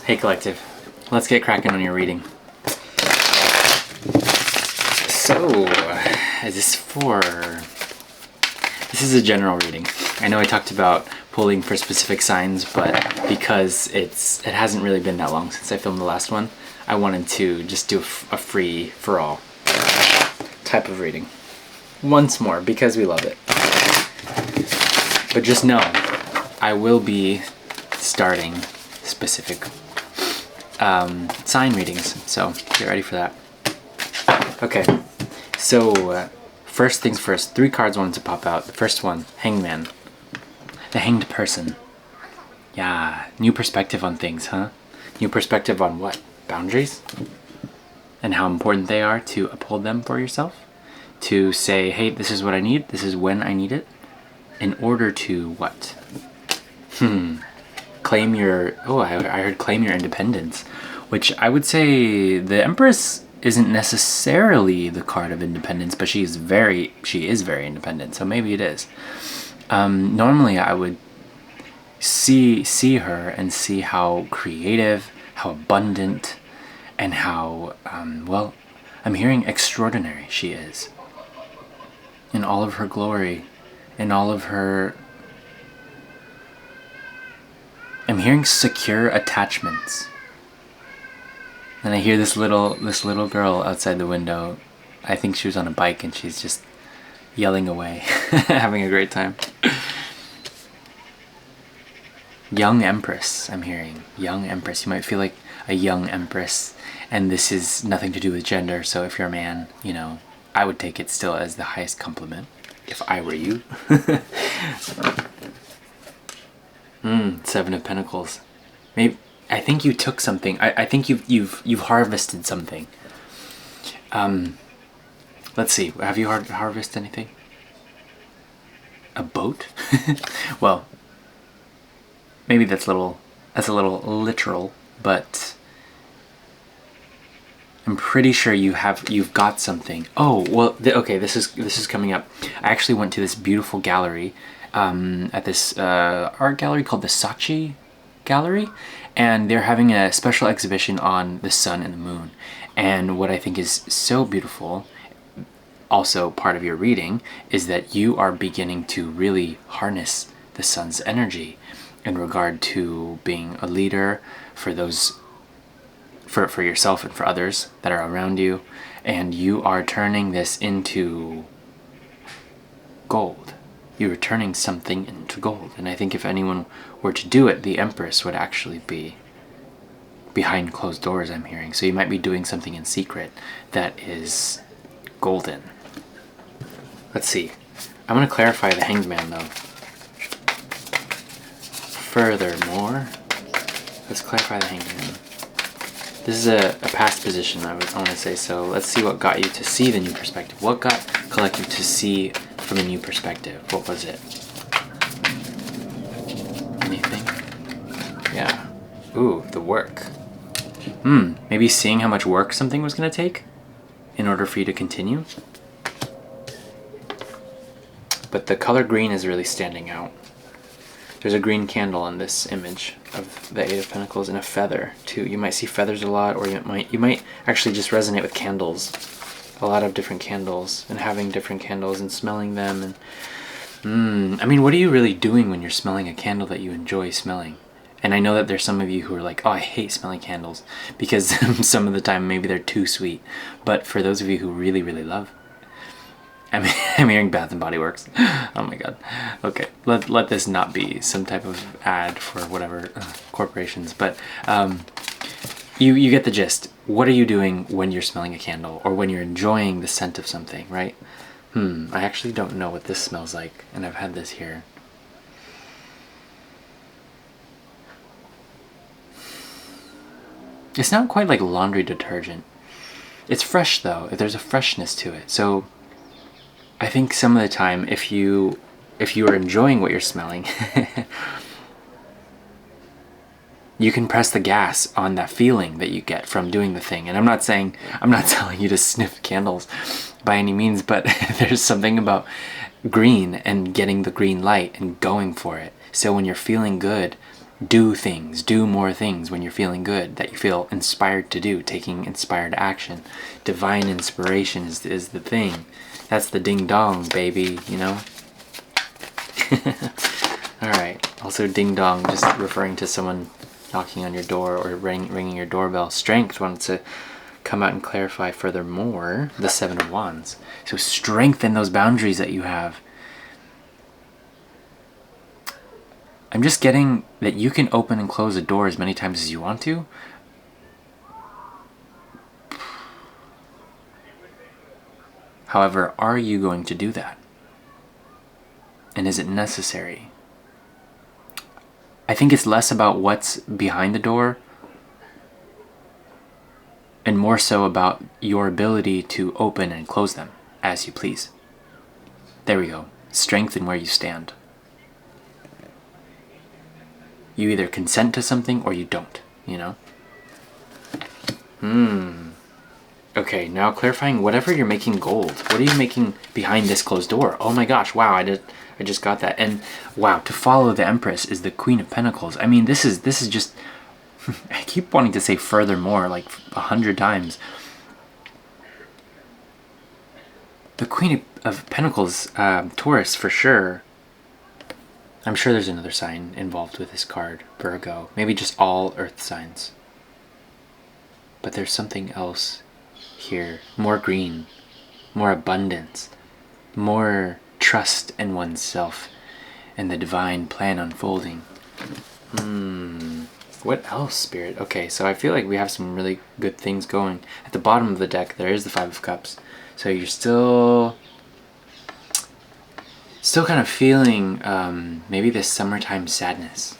Hey Collective, let's get cracking on your reading. So, this is a general reading. I know I talked about pulling for specific signs, but because it hasn't really been that long since I filmed the last one, I wanted to just do a free for all type of reading once more because we love it. But just know, I will be starting specific sign readings, so get ready for that. Okay, so first things first, 3 cards wanted to pop out. The first one, Hangman, the hanged person. Yeah, new perspective on things, huh? New perspective on what? Boundaries? And how important they are to uphold them for yourself? To say, hey, this is what I need, this is when I need it, in order to what? Claim your, I heard claim your independence, which I would say the Empress isn't necessarily the card of independence, but she is very independent, so maybe it is. Normally I would see her and see how creative, how abundant, and how, I'm hearing extraordinary she is. In all of her glory, in all of her... I'm hearing secure attachments. And I hear this little girl outside the window. I think she was on a bike and she's just yelling away, having a great time. Young Empress, I'm hearing. Young Empress. You might feel like a young Empress, and this is nothing to do with gender, so if you're a man, I would take it still as the highest compliment, if I were you. 7 of Pentacles. Maybe I think you took something. I think you've harvested something. Let's see. Have you harvested anything? A boat? Well, maybe that's a little literal, but I'm pretty sure you've got something. Oh well. Okay. This is coming up. I actually went to this beautiful gallery. At this art gallery called the Saatchi Gallery, and they're having a special exhibition on the sun and the moon. And what I think is so beautiful, also part of your reading, is that you are beginning to really harness the sun's energy in regard to being a leader for those, for yourself and for others that are around you, and you are turning this into gold. You're turning something into gold. And I think if anyone were to do it, the Empress would actually be behind closed doors, I'm hearing. So you might be doing something in secret that is golden. Let's see. I'm going to clarify the Hanged Man, though. Furthermore, let's clarify the Hanged Man. This is a past position, I want to say. So let's see what got you to see the new perspective. What got Collective to see from a new perspective? What was it? Anything? Yeah. Ooh, the work. Maybe seeing how much work something was going to take in order for you to continue. But the color green is really standing out. There's a green candle on this image of the 8 of Pentacles and a feather too. You might see feathers a lot, or you might actually just resonate with candles. A lot of different candles, and having different candles and smelling them. And I mean, what are you really doing when you're smelling a candle that you enjoy smelling? And I know that there's some of you who are like, oh, I hate smelling candles, because some of the time maybe they're too sweet. But for those of you who really, really love, I'm hearing Bath and Body Works. Oh my god. Okay, let this not be some type of ad for whatever corporations, but you get the gist. What are you doing when you're smelling a candle, or when you're enjoying the scent of something, right? I actually don't know what this smells like, and I've had this here. It's not quite like laundry detergent. It's fresh though. There's a freshness to it. So I think some of the time, if you are enjoying what you're smelling, you can press the gas on that feeling that you get from doing the thing. And I'm not telling you to sniff candles by any means, but there's something about green and getting the green light and going for it. So when you're feeling good do things, do more things when you're feeling good, that you feel inspired to do, taking inspired action. Divine inspiration is the thing. That's the ding dong, baby, you know? Alright, also ding dong, just referring to someone knocking on your door or ringing your doorbell. Strength wanted to come out and clarify furthermore the Seven of Wands. So strengthen those boundaries that you have. I'm just getting that you can open and close a door as many times as you want to. However, are you going to do that? And is it necessary? I think it's less about what's behind the door and more so about your ability to open and close them as you please. There we go. Strengthen where you stand. You either consent to something or you don't, you know? Okay, now clarifying whatever you're making gold. What are you making behind this closed door? Oh my gosh, wow, I just got that. And wow, to follow the Empress is the Queen of Pentacles. I mean, this is just I keep wanting to say furthermore like 100 times. The Queen of Pentacles, Taurus for sure. I'm sure there's another sign involved with this card, Virgo. Maybe just all earth signs. But there's something else here. More green, more abundance, more trust in oneself and the divine plan unfolding. What else, Spirit? Okay, so I feel like we have some really good things going. At the bottom of the deck, there is the Five of Cups. So you're still kind of feeling maybe this summertime sadness.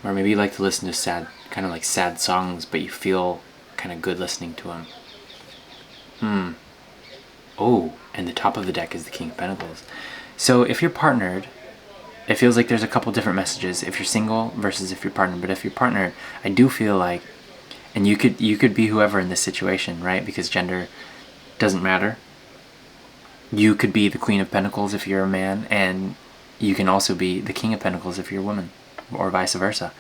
Or maybe you like to listen to sad songs, but you feel kind of good listening to them. Oh, and the top of the deck is the King of Pentacles. So if you're partnered, it feels like there's a couple different messages. If you're single versus if you're partnered. But if you're partnered, I do feel like, and you could be whoever in this situation, right? Because gender doesn't matter. You could be the Queen of Pentacles if you're a man, and you can also be the King of Pentacles if you're a woman, or vice versa.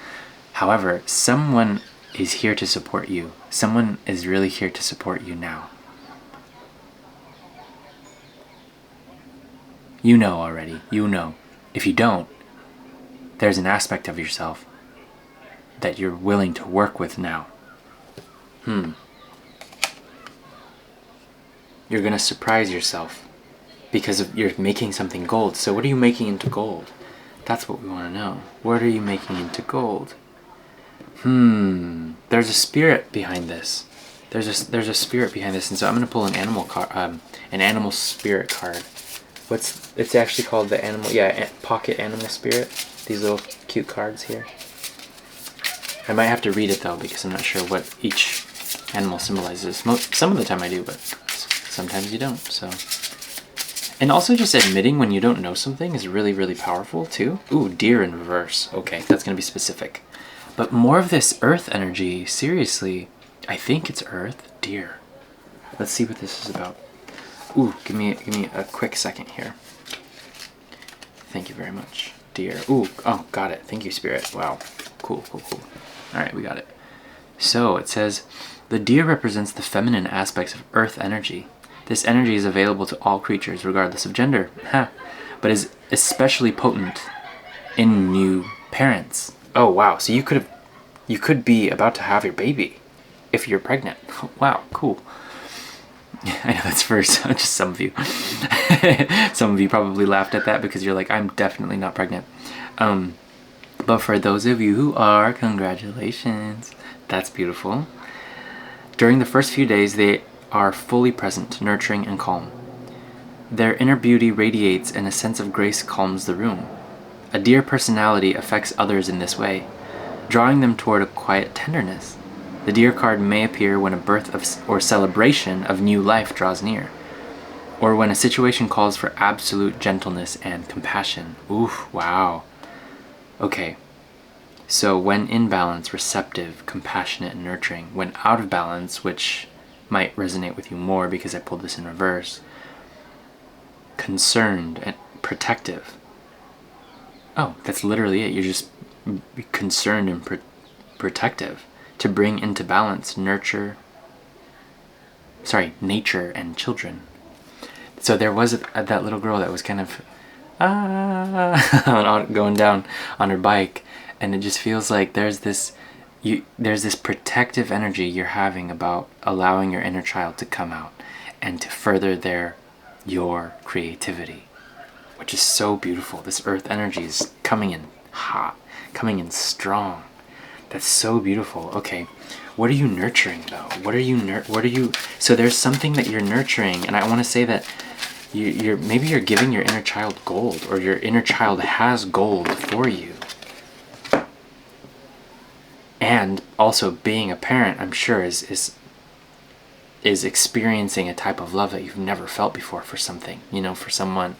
However, someone is here to support you. Someone is really here to support you now. You know already. You know. If you don't, there's an aspect of yourself that you're willing to work with now. You're going to surprise yourself because you're making something gold. So what are you making into gold? That's what we want to know. What are you making into gold? There's a spirit behind this. There's a spirit behind this, and so I'm going to pull an animal spirit card. It's actually called the animal, pocket animal spirit. These little cute cards here. I might have to read it though, because I'm not sure what each animal symbolizes. Some of the time I do, but sometimes you don't, so. And also just admitting when you don't know something is really, really powerful too. Ooh, deer in reverse. Okay, that's gonna be specific. But more of this earth energy, seriously. I think it's earth, deer. Let's see what this is about. Ooh, give me a quick second here. Thank you very much, dear. Ooh, oh, got it. Thank you, Spirit. Wow, cool. All right, we got it. So it says, the deer represents the feminine aspects of earth energy. This energy is available to all creatures, regardless of gender, but is especially potent in new parents. Oh wow! So you could be about to have your baby if you're pregnant. Wow, cool. I know that's for just some of you. Some of you probably laughed at that because you're like, I'm definitely not pregnant. But for those of you who are, congratulations. That's beautiful. During the first few days, they are fully present, nurturing and calm. Their inner beauty radiates and a sense of grace calms the room. A dear personality affects others in this way, drawing them toward a quiet tenderness. The deer card may appear when a birth or celebration of new life draws near, or when a situation calls for absolute gentleness and compassion. Oof, wow. Okay, so when in balance, receptive, compassionate, and nurturing. When out of balance, which might resonate with you more because I pulled this in reverse, concerned and protective. Oh, that's literally it. You're just concerned and protective, to bring into balance nature and children. So there was that little girl that was kind of going down on her bike, and it just feels like there's this protective energy you're having about allowing your inner child to come out and to further your creativity, which is so beautiful. This earth energy is coming in hot, coming in strong. That's so beautiful. Okay, what are you nurturing though? So there's something that you're nurturing, and I want to say that maybe you're giving your inner child gold, or your inner child has gold for you. And also, being a parent, I'm sure, is experiencing a type of love that you've never felt before for something, for someone,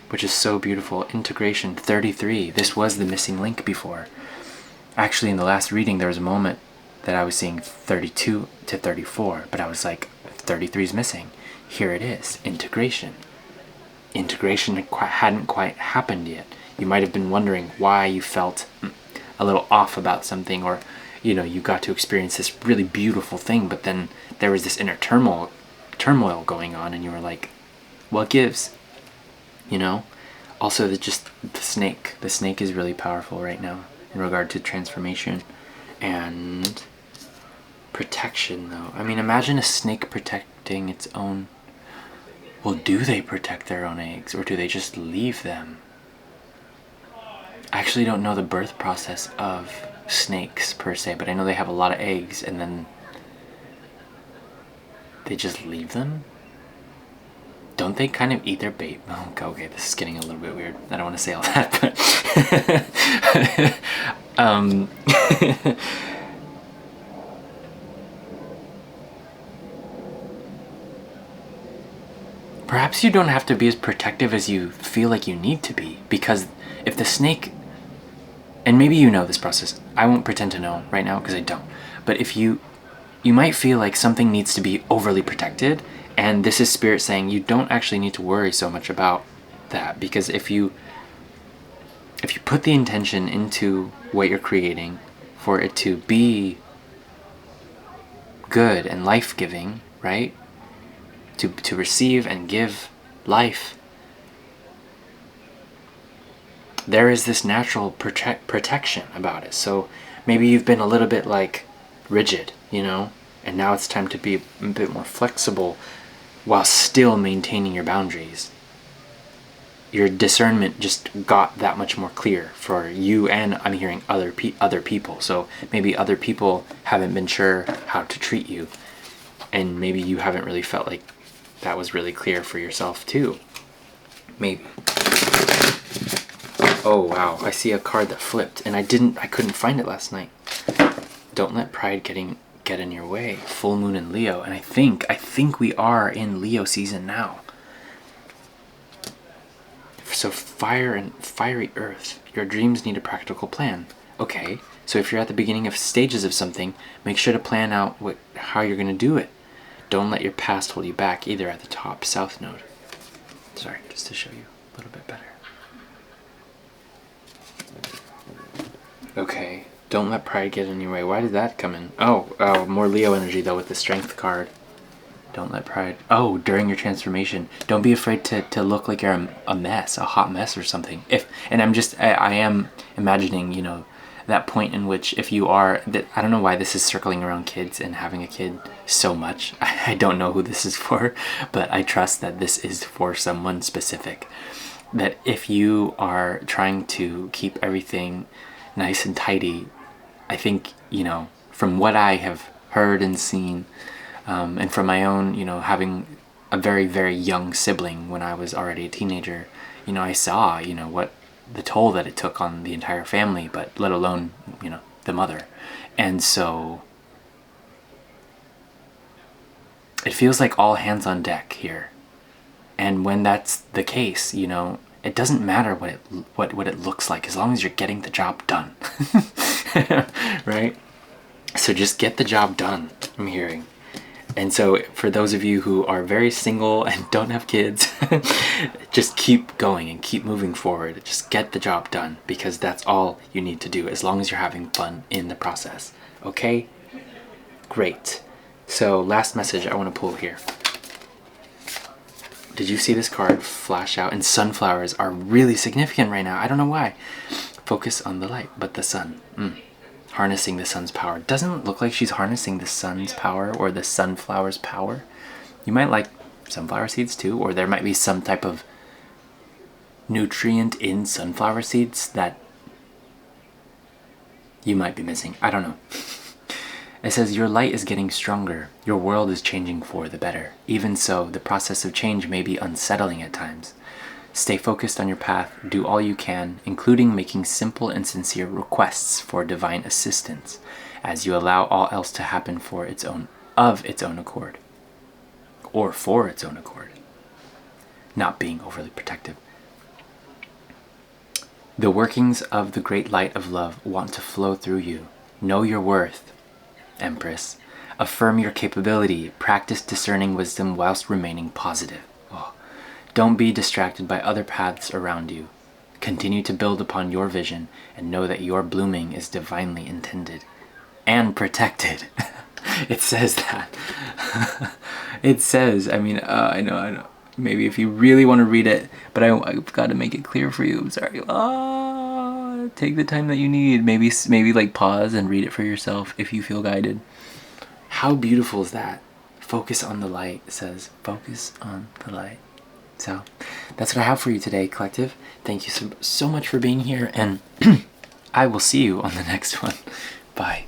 which is so beautiful. Integration 33. This was the missing link before. Actually, in the last reading, there was a moment that I was seeing 32 to 34, but I was like, 33 is missing. Here it is, integration. Integration hadn't quite happened yet. You might have been wondering why you felt a little off about something, or you got to experience this really beautiful thing, but then there was this inner turmoil going on, and you were like, what gives? Also, the snake is really powerful right now in regard to transformation and protection, though. I mean, imagine a snake protecting its own. Well, do they protect their own eggs, or do they just leave them? I actually don't know the birth process of snakes per se, but I know they have a lot of eggs, and then they just leave them? Don't they kind of eat their bait? Oh, okay, this is getting a little bit weird. I don't want to say all that, but perhaps you don't have to be as protective as you feel like you need to be, because if the snake, and maybe you know this process, I won't pretend to know right now because I don't, but if you might feel like something needs to be overly protected, and this is spirit saying you don't actually need to worry so much about that, because if you put the intention into what you're creating for it to be good and life-giving, right? To receive and give life, there is this natural protection about it. So maybe you've been a little bit like rigid, and now it's time to be a bit more flexible while still maintaining your boundaries. Your discernment just got that much more clear for you, and I'm hearing other people. So maybe other people haven't been sure how to treat you, and maybe you haven't really felt like that was really clear for yourself too. Maybe. Oh wow, I see a card that flipped, and I couldn't find it last night. Don't let pride get in your way. Full moon in Leo, and I think we are in Leo season now. So fire and fiery earth. Your dreams need a practical plan. Okay, so if you're at the beginning of stages of something, make sure to plan out how you're going to do it. Don't let your past hold you back either at the top, south node. Sorry, just to show you a little bit better. Okay, don't let pride get in your way. Why did that come in? Oh, more Leo energy though with the strength card. Don't let pride. Oh, during your transformation, don't be afraid to look like you're a mess, a hot mess or something. I am imagining, that point in which if you are, I don't know why this is circling around kids and having a kid so much. I don't know who this is for, but I trust that this is for someone specific. That if you are trying to keep everything nice and tidy, I think, from what I have heard and seen, and from my own, having a very, very young sibling when I was already a teenager, I saw, what the toll that it took on the entire family, but let alone, the mother. And so it feels like all hands on deck here. And when that's the case, it doesn't matter what it looks like, as long as you're getting the job done. Right? So just get the job done, I'm hearing. And so for those of you who are very single and don't have kids, just keep going and keep moving forward. Just get the job done, because that's all you need to do as long as you're having fun in the process. Okay? Great. So last message I want to pull here. Did you see this card flash out? And sunflowers are really significant right now. I don't know why. Focus on the light, but the sun. Harnessing the sun's power. Doesn't look like she's harnessing the sun's power or the sunflower's power. You might like sunflower seeds too, or there might be some type of nutrient in sunflower seeds that you might be missing. I don't know. It says your light is getting stronger. Your world is changing for the better. Even so, the process of change may be unsettling at times. Stay focused on your path. Do all you can, including making simple and sincere requests for divine assistance, as you allow all else to happen of its own accord, or for its own accord. Not being overly protective. The workings of the great light of love want to flow through you. Know your worth, Empress. Affirm your capability. Practice discerning wisdom whilst remaining positive. Don't be distracted by other paths around you. Continue to build upon your vision and know that your blooming is divinely intended and protected. It says that. It says, I know. Maybe if you really want to read it, but I've got to make it clear for you. I'm sorry. Take the time that you need. Maybe like pause and read it for yourself if you feel guided. How beautiful is that? Focus on the light, it says. Focus on the light. So that's what I have for you today, collective. Thank you so much for being here, and I will see you on the next one. Bye.